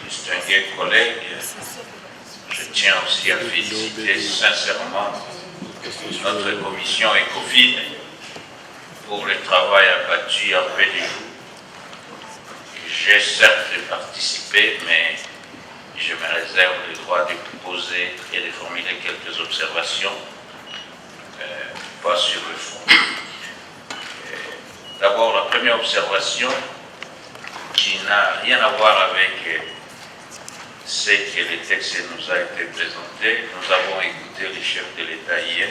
distingués collègues, je tiens aussi à féliciter sincèrement notre commission ECOFIN pour le travail abattu en peu de jours. J'ai certes participé, mais je me réserve le droit de poser et de formuler quelques observations, pas sur le fond. D'abord, la première observation, qui n'a rien à voir avec ce que le texte nous a été présenté. Nous avons écouté le chef de l'État hier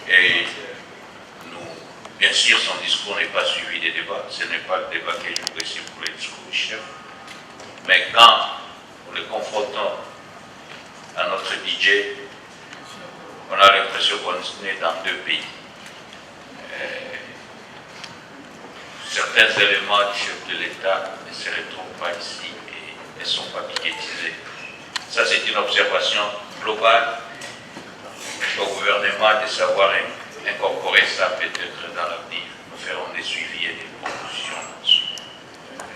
et bien sûr, son discours n'est pas suivi des débats. Ce n'est pas le débat que je précise pour le discours du chef. Mais quand nous le confrontons à notre budget, on a l'impression qu'on est dans deux pays. Certains éléments du chef de l'État ne se retrouvent pas ici et ne sont pas budgétisés. Ça, c'est une observation globale au gouvernement de savoir incorporer ça peut-être dans l'avenir. Nous ferons des suivis et des propositions là-dessus.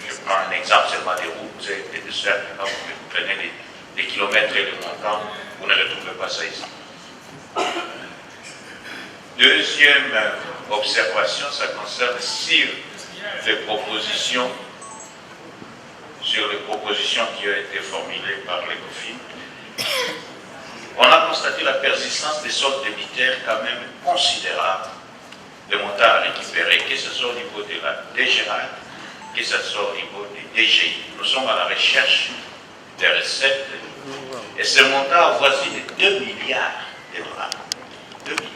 Je prends un exemple seulement des routes et de certes, quand vous prenez les kilomètres et les montants, vous ne retrouvez pas ça ici. Deuxième observation, ça concerne sur les propositions qui ont été formulées par l'ECOFIN. On a constaté la persistance des soldes débitaires quand même considérables, de montants à récupérer, que ce soit au niveau de la DGRAD, que ce soit au niveau des DGI. Nous sommes à la recherche des recettes et ce montant avoisine 2 milliards de dollars. 2 milliards.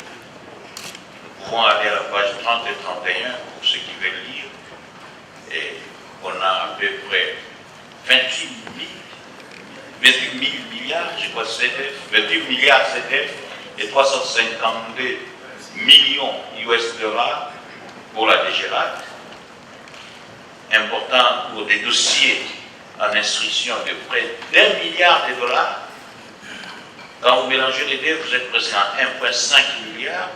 Nous pouvons aller à la page 30 et 31 pour ceux qui veulent lire. Et on a à peu près 28 000 milliards, je crois, CDF, 28 milliards CDF et 352 millions US dollars pour la DGRAD. Important pour des dossiers en instruction de près d'1 milliard de dollars. Quand vous mélangez les deux, vous êtes presque à 1,5 milliard.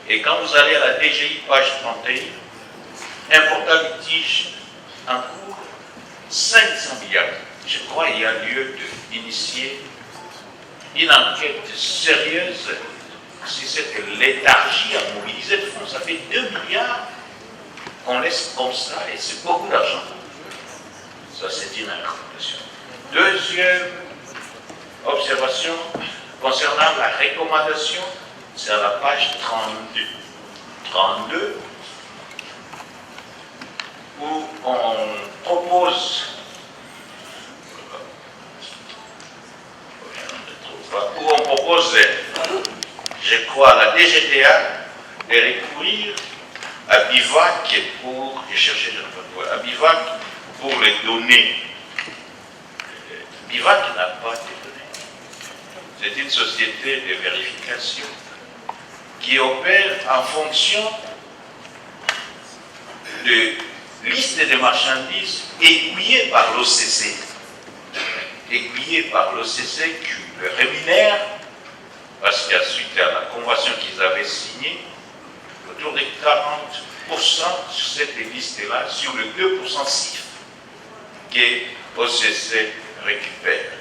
Et quand vous allez à la DGI, page 31, important litige en cours, 500 milliards. Je crois qu'il y a lieu d'initier une enquête sérieuse si cette léthargie à mobiliser le fonds. Ça fait 2 milliards qu'on laisse comme ça et c'est beaucoup d'argent. Ça, c'est une recommandation. Deuxième observation concernant la recommandation, c'est à la page 32. 32, où on propose je crois, à la DGDA de recourir à BIVAC pour, à BIVAC pour les données. BIVAC n'a pas de données. C'est une société de vérification qui opère en fonction de listes de marchandises aiguillées par l'OCC. Aiguillées par l'OCC qui le rémunère parce qu'à suite à la convention qu'ils avaient signée, autour de 40% sur cette liste-là, sur le 2% CIF que OCC récupère.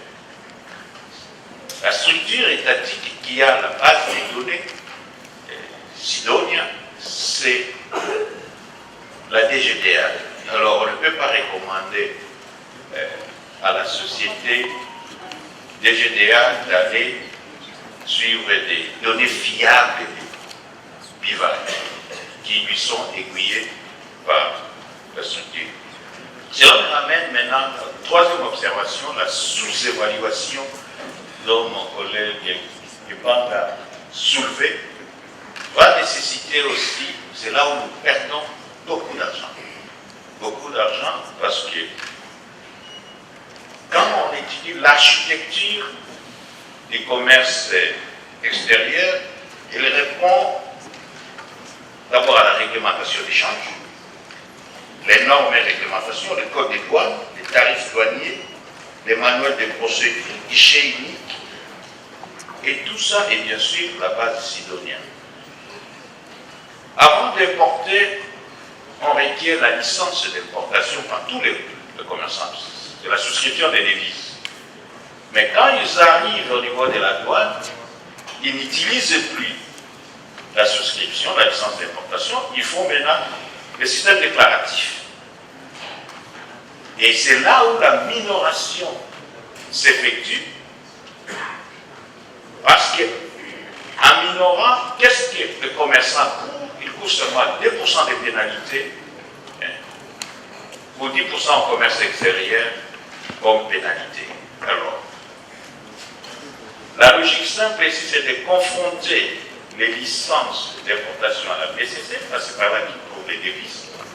La structure étatique qui a la base des données, Sidonia, c'est la DGDA. Alors on ne peut pas recommander à la société DGDA d'aller suivre des données fiables BIVAC qui lui sont aiguillées par la structure. Cela me ramène maintenant à la troisième observation, la sous-évaluation dont mon collègue Yepang a soulevé, va nécessiter aussi, c'est là où nous perdons beaucoup d'argent. Beaucoup d'argent parce que quand on étudie l'architecture du commerce extérieur, il répond d'abord à la réglementation des changes, les normes et réglementations, le code des douanes, les tarifs douaniers, les manuels de procédure, guichet unique, et tout ça est bien sûr la base sidonienne. Avant d'importer, on requiert la licence d'importation par tous les commerçants. C'est la souscription des devises. Mais quand ils arrivent au niveau de la douane, ils n'utilisent plus la souscription, la licence d'importation, ils font maintenant le système déclaratif. Et c'est là où la minoration s'effectue, parce que en minorant, qu'est-ce que le commerçant court? Il court seulement 2% de pénalité pour 10% au commerce extérieur comme pénalité. Alors, la logique simple ici, c'est de confronter les licences d'importation à la BCC, parce que c'est par là qu'ils trouvent les devises,